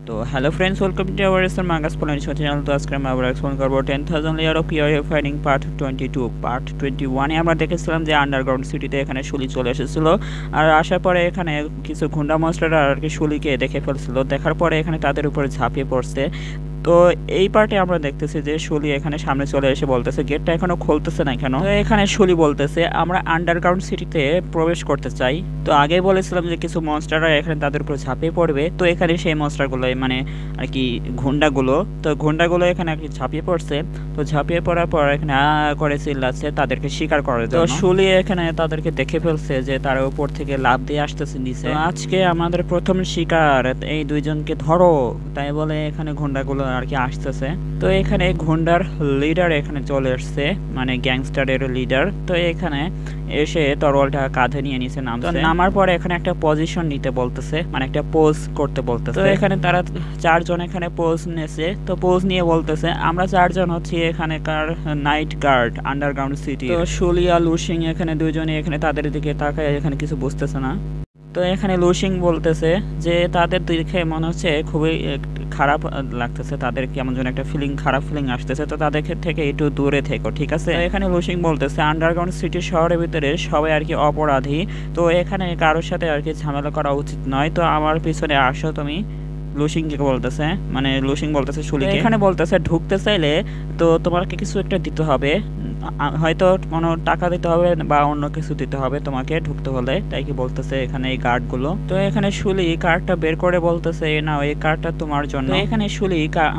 তো hello friends, welcome to our SR মাঙ্গাস পলাইন চ্যানেল। তো আজকে আমরা আবার এক্সপ্লেন করব 10,000 লেয়ার অফ পিওরিয়া ফাইটিং পার্ট 22। পার্ট 21 এ আমরা দেখেছিলাম যে আন্ডারগ্রাউন্ড সিটিতে এখানে শুলি চলে এসেছিল, আর আসার পরে এখানে কিছু গুন্ডা মনস্টাররা আর কি শুলিকে দেখে ফেলছিল। দেখার পরে এখানে তাদের উপরে ঝাঁপিয়ে পড়ছে। তো এই পার্টে আমরা দেখতেছি যে শুলি এখানে সামনে চলে এসে বলতেছে গেটটা এখনো খুলতেছে না কেন। তো এখানে শুলি বলতেছে আমরা আন্ডারগ্রাউন্ড সিটিতে প্রবেশ করতে চাই। তো আগেই বলেছিলাম যে কিছু মনস্টাররা এখানে তাদের উপর ঝাঁপিয়ে পড়বে। তো এখানে সেই মনস্টারগুলো মানে আর কি ঘোন্ডাগুলো এখানে আর কি ঝাঁপিয়ে পড়ছে। তো ঝাঁপিয়ে পড়ার পর এখানে করে চিল্লাচ্ছে তাদেরকে শিকার করার জন্য। তো শুলি এখানে তাদেরকে দেখে ফেলছে যে তার উপর থেকে লাফ দিয়ে আসতেছে নিচে। আজকে আমাদের প্রথম শিকার, এই দুইজনকে ধরো, তাই বলে এখানে ঘোন্ডাগুলো আর কি আসতেছে। তো এখানে ঘোন্ডার লিডার এখানে চলে আসছে, মানে গ্যাংস্টারের লিডার। তো এখানে এসে তরোয়ালটা কাঁধে নিয়ে নিচে নামার পরে এখানে একটা পজিশন নিতে বলতেছে, মানে একটা পোজ করতে বলতেছে। তো এখানে তারা চারজন এখানে পোজ নিয়েছে। তো পোজ নিয়ে বলতেছে আমরা চারজন হচ্ছি এখানেকার নাইট গার্ড আন্ডারগ্রাউন্ড সিটি। তো শুলিয়া লুসিং এখানে দুইজনে এখানে তাদের দিকে তাকায় এখানে কিছু বুঝতেছে না। তো এখানে লুসিং বলতেছে যে তাদের দেখে মনে হচ্ছে খুবই খারাপ লাগতেছে, তাদের কেমন যেন একটা খারাপ ফিলিং আসতেছে। তো তাদের থেকে একটু দূরে থেকো, ঠিক আছে। এখানে লুসিং বলতেছে আন্ডারগ্রাউন্ড সিটি শহরের ভিতরে সবাই আর কি অপরাধী, তো এখানে কারোর সাথে আর কি ঝামেলা করা উচিত নয়। তো আমার পিছনে আসো তুমি, লুসিংকে বলতেছে, মানে লুসিং বলতেছে শুলিকে। এখানে বলতেছে ঢুকতে চাইলে তো তোমাকে কিছু একটা দিতে হবে, হয়তো কোনো টাকা দিতে হবে বা অন্য কিছু দিতে হবে তোমাকে ঢুকতে হলে, তাই কি বলতেছে এখানে এই গার্ডগুলো। তো এখানে শুলি কার্ডটা বের করে বলতেছে না এই কার্ডটা তোমার জন্য। এখানে শুলি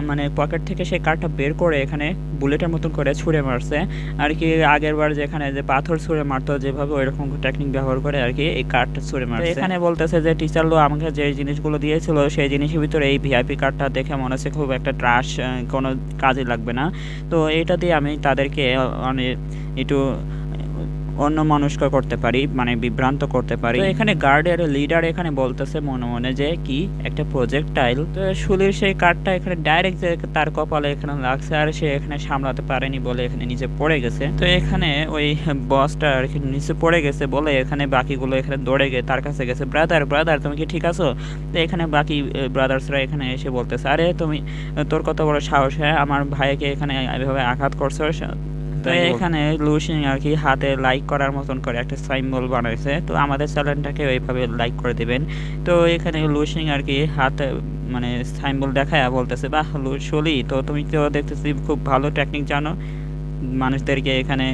মানে পকেট থেকে সেই কার্ডটা বের করে এখানে বুলেটের মতন করে ছুঁড়ে মারছে আর কি। আগের বার যেখানে যে পাথর ছুঁড়ে মারতো যেভাবে ওইরকম টেকনিক ব্যবহার করে আর কি এই কার্ডটা ছুঁড়ে মারছে। এখানে বলতেছে যে টিচার লো আমাকে যে জিনিসগুলো দিয়েছিল সেই জিনিসের ভিতরে এই ভিআইপি কার্ডটা দেখে মনে হচ্ছে খুব একটা ট্রাশ, কোনো কাজে লাগবে না। তো এটা দিয়ে আমি তাদেরকে একটু অন্য মানুষকে করতে পারি, মানে বিভ্রান্ত করতে পারি। এখানে গার্ডের লিডার এখানে বলতেছে মনে মনে যে কি একটা প্রজেক্টাইল। তো শুলির সেই কার্ডটা এখানে ডাইরেক্ট তার কপালে এখানে লাগছে, আর সে এখানে সামলাতে পারেনি বলে এখানে নিচে পড়ে গেছে। তো এখানে ওই বসটা আর কি নিচে পড়ে গেছে বলে এখানে বাকিগুলো এখানে দৌড়ে গিয়ে তার কাছে গেছে, ব্রাদার তুমি কি ঠিক আছো? তো এখানে বাকি ব্রাদার্সরা এখানে এসে বলতেছে আরে তুমি, তোর কত বড় সাহস, হ্যাঁ আমার ভাইকে এখানে এভাবে আঘাত করছো। তো এখানে লুসিং আর কি হাতে লাইক করার মতন করে একটা সাইম্বল বানাইছে। তো আমাদের চ্যানেলটাকে ওইভাবে লাইক করে দিবেন। তো এখানে লুসিং আর কি হাতে মানে সাইম্বল দেখায় বলতেছে বাহ শুলি, তো তুমি তো দেখতেছি খুব ভালো টেকনিক জানো মানুষদেরকে এখানে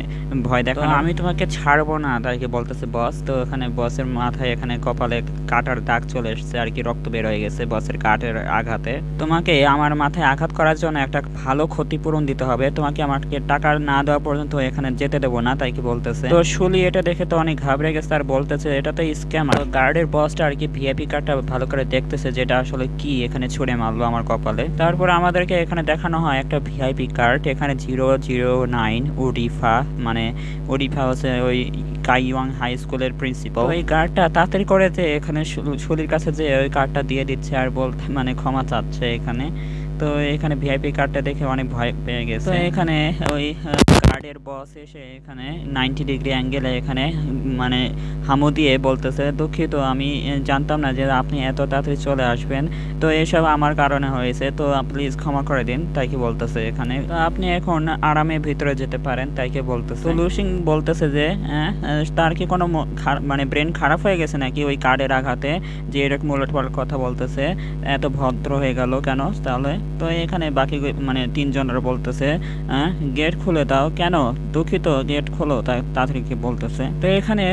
ভয় দেখানো, আমি তোমাকে ছাড়বো না, তাই কি বলতেছে বস। তো এখানে বসের মাথায় এখানে কপালে কাটার দাগ চলে এসেছে আর কি, রক্ত বের হয়ে গেছে বসের কাটের আঘাতে। তোমাকে আমার মাথায় আঘাত করার জন্য একটা ভালো ক্ষতিপূরণ দিতে হবে, তোমাকে আমাকে টাকা না দেওয়া পর্যন্ত এখানে যেতে দেবো না, তাই কি বলতেছে। তো শুলি এটা দেখে তো অনেক ঘাবড়ে গেছে আর বলতেছে এটা তো স্ক্যাম। আর গার্ডের বসটা আর কি ভিআইপি কার্ডটা ভালো করে দেখতেছে যেটা আসলে কি এখানে ছুঁড়ে মারলো আমার কপালে। তারপর আমাদেরকে এখানে দেখানো হয় একটা ভিআইপি কার্ড, এখানে 009 ওডিফা, মানে ওডিফা হচ্ছে ওই কাইওয়াং হাই স্কুলের প্রিন্সিপাল। ওই গার্ডটা তাড়াতাড়ি করে যে এখানে শুলির কাছে যে ওই কার্ডটা দিয়ে দিচ্ছে আর বলতে মানে ক্ষমা চাচ্ছে এখানে। তো এখানে ভিআইপি কার্ডটা দেখে অনেক ভয় পেয়ে গেছে। এখানে ওই গার্ডের বস এসে এখানে 90 ডিগ্রি অ্যাঙ্গেলে এখানে মানে হামু দিয়ে বলতেছে দুঃখিত, আমি জানতাম না যে আপনি এত তাড়াতাড়ি চলে আসবেন, তো এসব আমার কারণে হয়েছে, তো প্লিজ ক্ষমা করে দিন, তাই কি বলতেছে এখানে। আপনি এখন আরামে ভিতরে যেতে পারেন, তাই কি বলতেছে। লুসিং বলতেছে যে তার কি কোনো মানে ব্রেন খারাপ হয়ে গেছে নাকি ওই কার্ডের আঘাতে, যে এরকম উলটপালট কথা বলতেছে, এত ভদ্র হয়ে গেল কেন তাহলে। তো এখানে বাকি মানে তিনজনের বলতেছে গেট খুলে দাও। কেন? দুঃখিত, গেট খোলো তাড়াতাড়ি কি বলতেছে। তো এখানে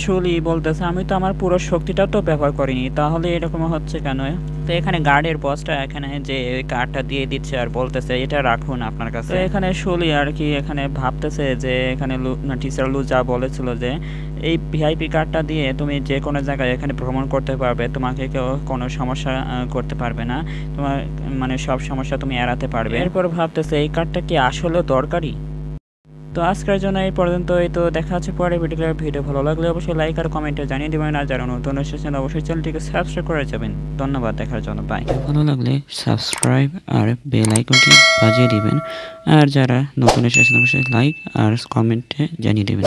শুলি বলতেছে আমি তো আমার পুরো শক্তিটা তো ব্যবহার করিনি, তাহলে এরকম হচ্ছে কেন। তো এখানে গার্ডের বসটা এখানে যে কার্ডটা দিয়ে দিচ্ছে আর বলতেছে এটা রাখুন আপনার কাছে। তো এখানে শুলি আর কি এখানে ভাবতেছে যে এখানে টিচার লু যা বলেছিল যে এই ভিআইপি কার্ডটা দিয়ে তুমি যে কোনো জায়গায় এখানে ভ্রমণ করতে পারবে, তোমাকে কেউ কোনো সমস্যা করতে পারবে না, তোমার মানে সব সমস্যা তুমি এড়াতে পারবে। এরপর ভাবতেছে এই কার্ডটা কি আসলে দরকারি। তো আজকের জন্য এই পর্যন্তই। তো দেখা হচ্ছে পরে ভিডিও ভালো লাগলে অবশ্যই লাইক আর কমেন্টে জানিয়ে দেবেন, আর যারা নতুন এসেছেন অবশ্যই চ্যানেলটিকে সাবস্ক্রাইব করে যাবেন। ধন্যবাদ দেখার জন্য, বাই। ভালো লাগলে সাবস্ক্রাইব আর বেল আইকনটি বাজিয়ে দিবেন, আর যারা নতুন এসেছেন অবশ্যই লাইক আর কমেন্টে জানিয়ে দেবেন।